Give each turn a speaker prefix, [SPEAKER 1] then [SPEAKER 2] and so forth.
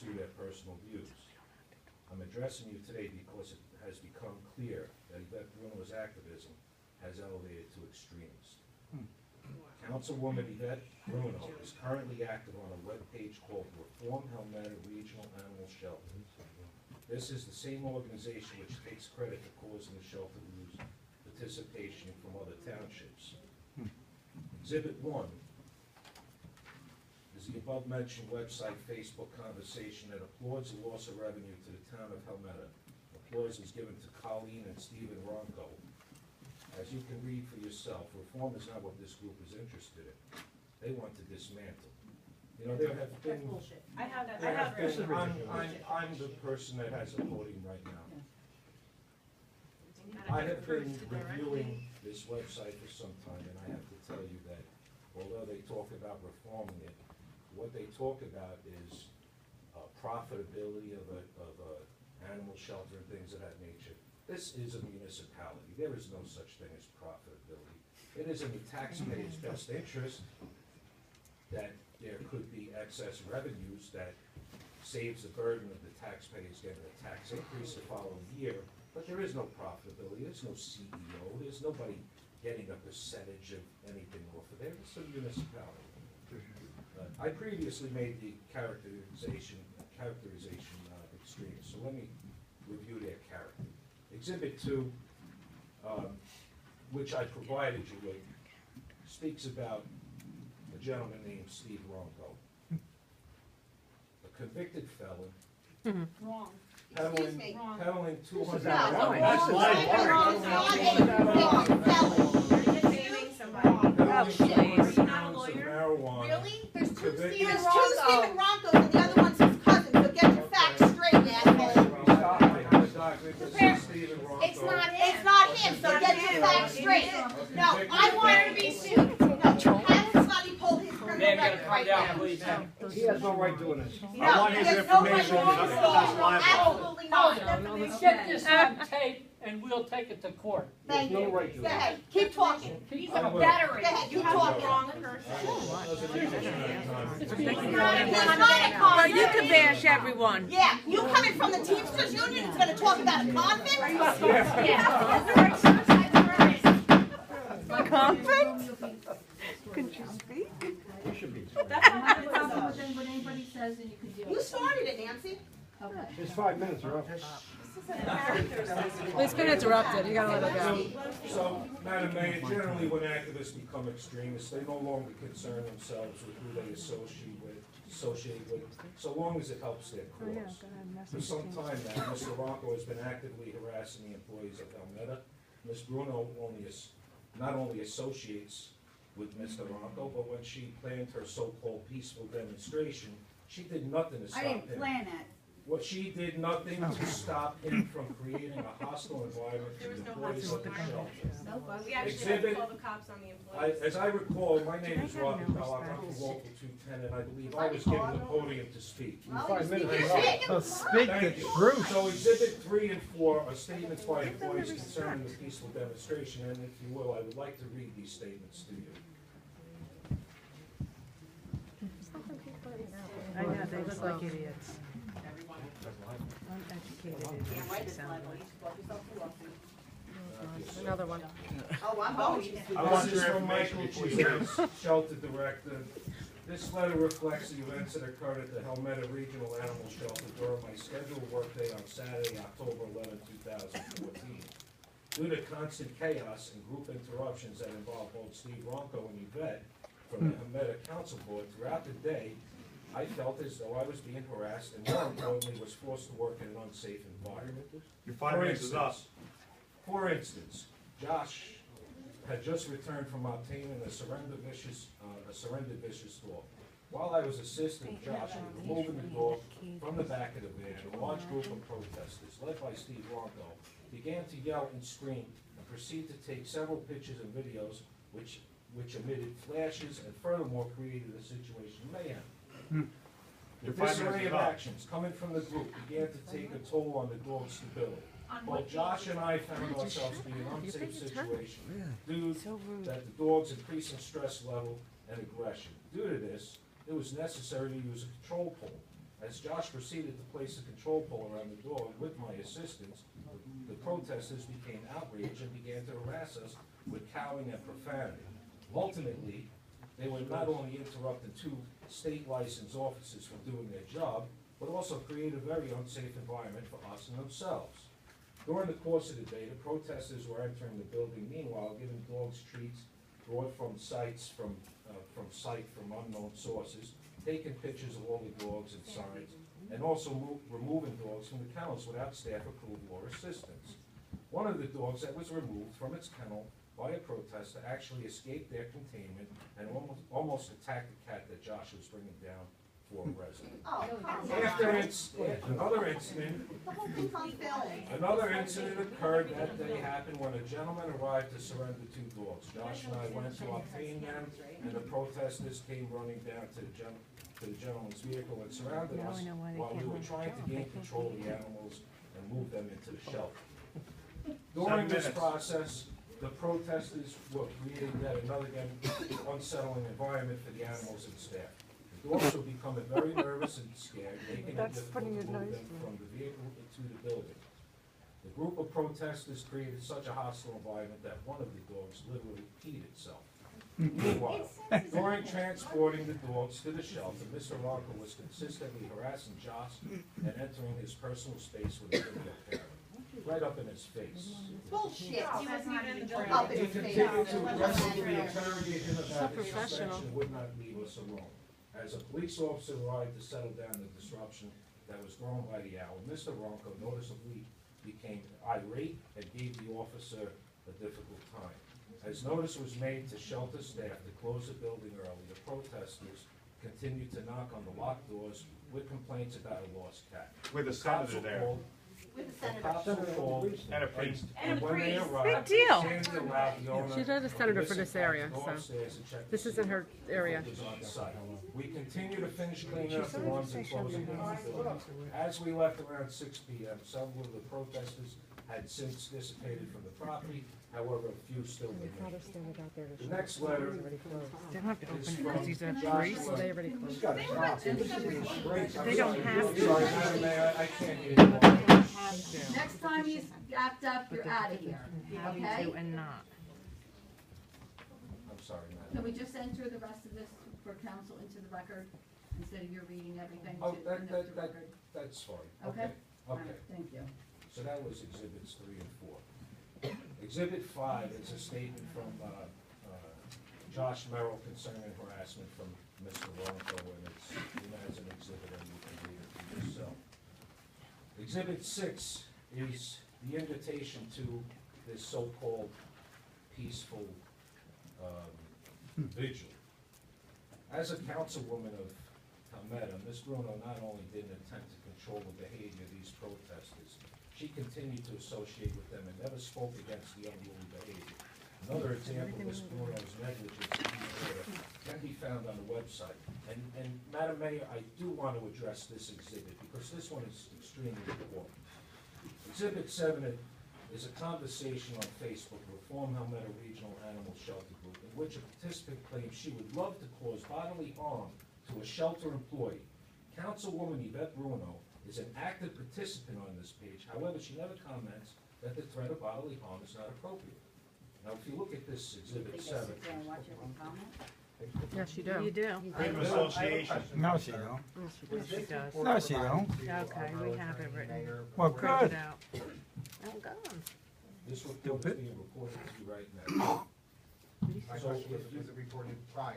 [SPEAKER 1] pursue their personal views. I'm addressing you today because it has become clear that Yvette Bruno's activism has elevated to extremes. Councilwoman Yvette Bruno is currently active on a webpage called Reform Helmetta Regional Animal Shelter. This is the same organization which takes credit for causing the shelter to lose participation from other townships. Exhibit 1 is the above-mentioned website Facebook conversation that applauds the loss of revenue to the town of Helmetta. Applause is given to Colleen and Stephen Ronco. As you can read for yourself, reform is not what this group is interested in. They want to dismantle. You know, there have been...
[SPEAKER 2] That's bullshit. I have that.
[SPEAKER 1] I'm the person that has a podium right now. I have been reviewing this website for some time, and I have to tell you that although they talk about reforming it, what they talk about is profitability of a animal shelter and things of that nature. This is a municipality. There is no such thing as profitability. It is in the taxpayer's best interest that there could be excess revenues that saves the burden of the taxpayers getting a tax increase the following year, but there is no profitability. There's no CEO. There's nobody getting a percentage of anything off of there. It's a municipality. I previously made the characterization extreme, so let me review their character. Exhibit 2, which I provided you with, speaks about a gentleman named Steve Ronco, a convicted felon,
[SPEAKER 2] Wrong.
[SPEAKER 1] peddling 200. Marijuana.
[SPEAKER 3] Really? There's two
[SPEAKER 1] Convicted-
[SPEAKER 3] Stephen Roncos and the other one's his cousin, so get your facts straight, asshole. It's not him, so get your facts straight. No, I want her to be sued. No, have somebody pull his criminal record right now.
[SPEAKER 4] He has no right doing this. I
[SPEAKER 3] No,
[SPEAKER 4] want
[SPEAKER 3] he
[SPEAKER 4] his
[SPEAKER 3] has no right
[SPEAKER 4] information.
[SPEAKER 3] doing this. Absolutely not.
[SPEAKER 5] Get this on tape and we'll take it to court.
[SPEAKER 3] Thank you.
[SPEAKER 4] No right to
[SPEAKER 3] Go
[SPEAKER 4] it.
[SPEAKER 3] ahead, keep talking.
[SPEAKER 2] He's
[SPEAKER 1] I
[SPEAKER 2] a
[SPEAKER 1] will.
[SPEAKER 2] veteran.
[SPEAKER 3] Go ahead,
[SPEAKER 2] You
[SPEAKER 3] keep
[SPEAKER 2] have the
[SPEAKER 3] talking.
[SPEAKER 2] wrong person.
[SPEAKER 3] He's not a convict.
[SPEAKER 6] You can bash everyone.
[SPEAKER 3] Yeah, you coming from the Teamsters Union is gonna talk about a convict?
[SPEAKER 6] Convict? Could you speak?
[SPEAKER 4] He should be.
[SPEAKER 2] That's not a problem with what anybody says and you can deal
[SPEAKER 3] You
[SPEAKER 2] with it.
[SPEAKER 3] started it, Nancy.
[SPEAKER 2] Okay.
[SPEAKER 4] It's 5 minutes, you're up.
[SPEAKER 6] He's been interrupted, you gotta let it go.
[SPEAKER 1] So, Madam Mayor, generally when activists become extremists, they no longer concern themselves with who they associate with, so long as it helps their cause. For some time now, Mr. Ronco has been actively harassing the employees of Helmetta. Ms. Bruno not only associates with Mr. Ronco, but when she planned her so-called peaceful demonstration, she did nothing to stop him.
[SPEAKER 7] I didn't plan that.
[SPEAKER 1] What she did nothing to stop him from creating a hostile environment for the employees of the shelter.
[SPEAKER 2] We actually had to
[SPEAKER 1] Exhibit-
[SPEAKER 2] call the cops on the employees.
[SPEAKER 1] As I recall, my name is Robert Bell, I'm from Local 210, and I believe I was given the podium to speak.
[SPEAKER 3] Well,
[SPEAKER 4] 5
[SPEAKER 3] you
[SPEAKER 4] minutes,
[SPEAKER 3] speak
[SPEAKER 4] you're
[SPEAKER 3] your
[SPEAKER 4] up.
[SPEAKER 3] shit.
[SPEAKER 4] So speak the
[SPEAKER 1] Thank you.
[SPEAKER 4] truth.
[SPEAKER 1] So exhibit 3 and 4 are statements by employees concerning the peaceful demonstration, and if you will, I would like to read these statements to you.
[SPEAKER 6] I know, they look like idiots. Uneducated idiots. Another one.
[SPEAKER 3] Oh, I'm going.
[SPEAKER 1] This is from Michael Cheese, Shelter Director. This letter reflects the events that occurred at the Helmetta Regional Animal Shelter during my scheduled workday on Saturday, October 11, 2014. Due to constant chaos and group interruptions that involved both Steve Ronco and Yvette from the Helmetta Council Board throughout the day, I felt as though I was being harassed and more importantly was forced to work in an unsafe environment.
[SPEAKER 8] Your 5 minutes is up.
[SPEAKER 1] For instance, Josh had just returned from obtaining a surrendered vicious dog. While I was assisting Josh in removing the dog from the back of the van, a large group of protesters, led by Steve Ronco, began to yell and scream and proceed to take several pictures and videos which emitted flashes and furthermore created a situation of mayhem.
[SPEAKER 8] Your
[SPEAKER 1] This
[SPEAKER 8] 5 minutes
[SPEAKER 1] array
[SPEAKER 8] is
[SPEAKER 1] of
[SPEAKER 8] up.
[SPEAKER 1] actions coming from the group began to take a toll on the dog's stability. Both Josh and I found ourselves in an unsafe situation due to the dog's increasing stress level and aggression. Due to this, it was necessary to use a control pole As Josh proceeded to place a control pole around the door, and with my assistance, the protesters became outraged and began to harass us with cowing and profanity. Ultimately, they were not only interrupting two state licensed officers from doing their job, but also created a very unsafe environment for us and themselves. During the course of the day, the protesters were entering the building, meanwhile giving dogs treats brought from sight from unknown sources, taking pictures of all the dogs and signs, and also removing dogs from the kennels without staff approval or assistance. One of the dogs that was removed from its kennel by a protester actually escaped their containment and almost attacked the cat that Josh was bringing down for a resident.
[SPEAKER 3] Oh, come on.
[SPEAKER 1] Another incident occurred that day happened when a gentleman arrived to surrender two dogs. Josh and I went to obtain them, and the protesters came running down to the gentleman's vehicle and surrounded us while we were trying to gain control of the animals and move them into the shelter. During this process, the protesters were creating yet another unsettling environment for the animals and staff. The dogs were becoming very nervous and scared, making it difficult to move them from the vehicle to the building. The group of protesters created such a hostile environment that one of the dogs literally peed itself. Meanwhile, during transporting the dogs to the shelter, Mr. Ronco was consistently harassing Josh and entering his personal space with a video camera, right up in his face.
[SPEAKER 3] Bullshit.
[SPEAKER 2] He wasn't even in the building.
[SPEAKER 3] Up in
[SPEAKER 1] He
[SPEAKER 3] his face.
[SPEAKER 1] continued to aggressively interrogate him about his
[SPEAKER 6] professional.
[SPEAKER 1] suspension, would not leave us alone. As a police officer arrived to settle down the disruption that was thrown by the owl, Mr. Ronco noticeably became irate and gave the officer a difficult time. As notice was made to shelter staff to close the building early, the protesters continued to knock on the locked doors with complaints about a lost cat.
[SPEAKER 8] With a
[SPEAKER 1] The cops
[SPEAKER 8] senator
[SPEAKER 1] were
[SPEAKER 8] there.
[SPEAKER 1] called-
[SPEAKER 3] With the
[SPEAKER 1] the
[SPEAKER 3] senator.
[SPEAKER 1] cops were called,
[SPEAKER 8] And a priest.
[SPEAKER 1] and when they arrived,
[SPEAKER 6] Big deal.
[SPEAKER 1] Sandy allowed the owner
[SPEAKER 6] She's not a
[SPEAKER 1] of the
[SPEAKER 6] senator for
[SPEAKER 1] missing
[SPEAKER 6] this
[SPEAKER 1] cat
[SPEAKER 6] area,
[SPEAKER 1] to go
[SPEAKER 6] so
[SPEAKER 1] upstairs and check to
[SPEAKER 6] this
[SPEAKER 1] see
[SPEAKER 6] isn't her area.
[SPEAKER 1] if it was on site. We continue to finish cleaning up the ones and closing down the building. As we left around 6 p.m., several of the protesters had since dissipated from the property, however, a few still remain. The next letter
[SPEAKER 6] They don't have to
[SPEAKER 1] is
[SPEAKER 6] open it because he's a
[SPEAKER 1] from
[SPEAKER 6] priest,
[SPEAKER 1] Joshua.
[SPEAKER 6] they already closed.
[SPEAKER 4] Gotta stop. This is being straight.
[SPEAKER 6] They don't have to.
[SPEAKER 1] Sorry, Madam Mayor, I can't hear you.
[SPEAKER 2] Next time he's act up, you're out of here,
[SPEAKER 6] Having
[SPEAKER 2] okay?
[SPEAKER 6] to and not.
[SPEAKER 1] I'm sorry, Madam.
[SPEAKER 2] Can we just enter the rest of this for council into the record instead of your reading everything to
[SPEAKER 1] Oh,
[SPEAKER 2] the record?
[SPEAKER 1] that's fine.
[SPEAKER 2] Okay. All right,
[SPEAKER 1] Okay.
[SPEAKER 2] thank you.
[SPEAKER 1] So that was exhibits 3 and 4. Exhibit 5 is a statement from Josh Merrill concerning harassment from Mr. Ronco, and it's, as an exhibit, and you can read it for yourself. Exhibit 6 is the invitation to this so-called peaceful vigil. As a councilwoman of Helmetta, Ms. Bruno not only didn't attempt to control the behavior of these protesters, she continued to associate with them and never spoke against the unruly behavior. Another example of Ms. Bruno's negligence in this area can be found on the website. And Madam Mayor, I do want to address this exhibit because this one is extremely important. Exhibit 7 is a conversation on Facebook with Reform Helmetta Regional Animal Shelter Group in which a participant claims she would love to cause bodily harm to a shelter employee. Councilwoman Yvette Bruno is an active participant on this page. However, she never comments that the threat of bodily harm is not appropriate. Now, if you look at this exhibit 7,
[SPEAKER 6] Yes, you do. You do.
[SPEAKER 8] Freedom of association.
[SPEAKER 4] No, she don't.
[SPEAKER 6] Yes, she does.
[SPEAKER 4] No, she don't.
[SPEAKER 6] Okay, we have it written.
[SPEAKER 4] Well,
[SPEAKER 6] Printed
[SPEAKER 4] good.
[SPEAKER 6] out. Oh, gone.
[SPEAKER 1] this report is being recorded to you right now. So if you,
[SPEAKER 7] recorded prior.